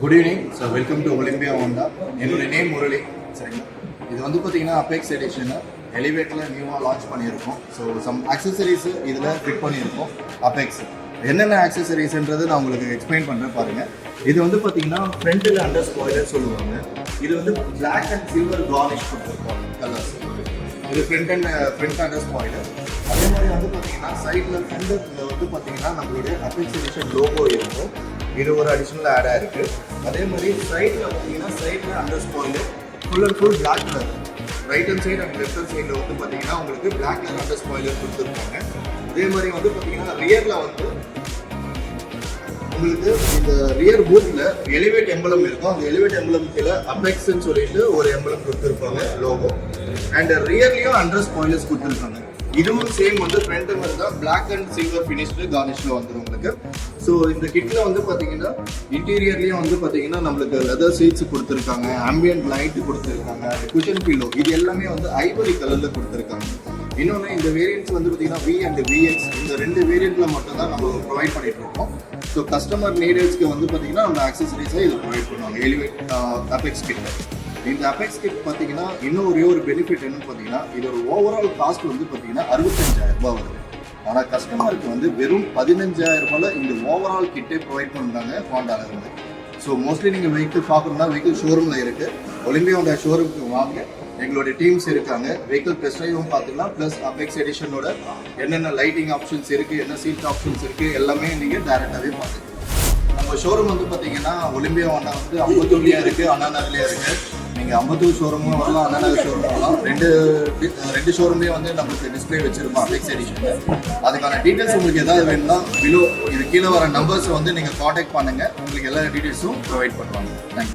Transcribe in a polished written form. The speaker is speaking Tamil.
Good evening. So welcome to Olympia Honda. என்னோட நேம் முரளி. சரிங்களா, இது வந்து பார்த்தீங்கன்னா அபெக்ஸ் எடிஷனு எலிவேட்டரில் நியூவாக லான்ச் பண்ணியிருக்கோம். ஸோ சம் ஆக்சசரிஸு இதில் ஃபிட் பண்ணியிருக்கோம் அபெக்ஸ். என்னென்ன ஆக்சசரிஸ்ன்றது நான் உங்களுக்கு எக்ஸ்பிளைன் பண்ணுறேன் பாருங்கள். இது வந்து பார்த்தீங்கன்னா ஃப்ரண்ட்டில் அண்டர் ஸ்பாய்லர் சொல்லுவாங்க. இது வந்து பிளாக் அண்ட் சில்வர் கார்னிஷ் கொடுத்துருக்கோம் கலர்ஸ். இது ஃப்ரண்ட் அண்டர் ஸ்பாய்லர். அதே மாதிரி வந்து பார்த்தீங்கன்னா சைடில் ஃப்ரண்டில் வந்து பார்த்தீங்கன்னா நம்மளுடைய அபெக்ஸ் எடிஷன் லோகோ இருக்கும். இது ஒரு அடிஷ்னல் ஆடாக இருக்குது. அதே மாதிரி சைடில் பார்த்தீங்கன்னா சைடில் under spoiler full and full black colour. Right hand side and left hand சைடில் வந்து பார்த்தீங்கன்னா உங்களுக்கு பிளாக் கலர் அண்டர் ஸ்பாய்லர் கொடுத்துருப்பாங்க. அதே மாதிரி வந்து பார்த்தீங்கன்னா ரியரில் வந்து உங்களுக்கு இந்த ரியர் பூத்தில் எலிவேட் எம்பளம் இருக்கும். அந்த எலிவேட் எம்பளம் கீழே அபெக்ஸ்ன்னு சொல்லிட்டு ஒரு எம்பளம் கொடுத்துருப்பாங்க லோகோ. அண்ட் ரியர்லேயும் அண்டர் ஸ்பாய்லர்ஸ் கொடுத்துருக்காங்க. இதுவும் சேம் வந்து ஃப்ரண்ட் மாதிரி தான் பிளாக் அண்ட் சில்வர் ஃபினிஷ்டு கார்னிஷில் வந்துடும் உங்களுக்கு. ஸோ இந்த கிட்டில் வந்து பார்த்தீங்கன்னா இன்டீரியர்லேயும் வந்து பார்த்தீங்கன்னா நம்மளுக்கு லெதர் சீட்ஸ் கொடுத்துருக்காங்க, ஆம்பியன்ட் லைட் கொடுத்துருக்காங்க, குஷன் பில்லோ இது எல்லாமே வந்து ஐவரி கலரில் கொடுத்துருக்காங்க. இன்னொன்று இந்த வேரியன்ட்ஸ் வந்து பார்த்தீங்கன்னா வி அண்ட் விஎக்ஸ் இந்த ரெண்டு வேரியண்ட்டில் மட்டும் தான் நம்ம ப்ரொவைட் பண்ணிட்டு இருக்கோம். ஸோ கஸ்டமர் நீடர்ஸ்க்கு வந்து பார்த்தீங்கன்னா நம்ம ஆக்சசரிஸாக இது ப்ரொவைட் பண்ணுவாங்க எலிவேட் அபெக்ஸ் கிட்ட. இந்த அபெக்ஸ் கிட் பார்த்தீங்கன்னா இன்னும் ஒரே ஒரு பெனிஃபிட் என்னன்னு பார்த்தீங்கன்னா இதோட ஓவரால் காஸ்ட் வந்து பார்த்தீங்கன்னா 65,000 ரூபாய் வருது. ஆனால் கஸ்டமருக்கு வந்து வெறும் 15,000 ரூபாயில் இந்த ஓவரால் கிட்டே ப்ரொவைட் பண்ணுறாங்க ஹோண்டால இருந்து. ஸோ மோஸ்ட்லி நீங்கள் வெஹிக்கிள் பார்க்கணும்னா வெஹிக்கிள் ஷோரூமில் இருக்குது. ஒலிம்பியா ஹோண்டா ஷோரூமுக்கு வாங்க, எங்களுடைய டீம்ஸ் இருக்காங்க. வெஹிக்கிள் டெஸ்ட் ட்ரைவும் பார்த்துக்கலாம். ப்ளஸ் அபெக்ஸ் எடிஷனோட என்னென்ன லைட்டிங் ஆப்ஷன்ஸ் இருக்குது, என்ன சீட் ஆப்ஷன்ஸ் இருக்குது எல்லாமே நீங்கள் டேரெக்டாகவே பார்த்துக்கலாம். நம்ம ஷோரூம் வந்து பார்த்தீங்கன்னா ஒலிம்பியா ஹோண்டா வந்து அம்பத்தூர்லேயே இருக்குது, அண்ணா நகர்லேயே இருக்குது. நீங்கள் அம்பத்தூர் ஷோரூமும் வரலாம், அண்ணா நகர் ஷோரூம் வரலாம். ரெண்டு ஷோரூம்லேயே வந்து நமக்கு டிஸ்பிளே வச்சுருப்போம் அபெக்ஸ் எடிஷன். அதுக்கான டீட்டெயில்ஸ் உங்களுக்கு எதாவது வேணும்னா பிலோ இது கீழே வர நம்பர்ஸை வந்து நீங்கள் காண்டாக்ட் பண்ணுங்கள். உங்களுக்கு எல்லா டீட்டெயில்ஸும் ப்ரொவைட் பண்ணுவாங்க. தேங்க்யூ.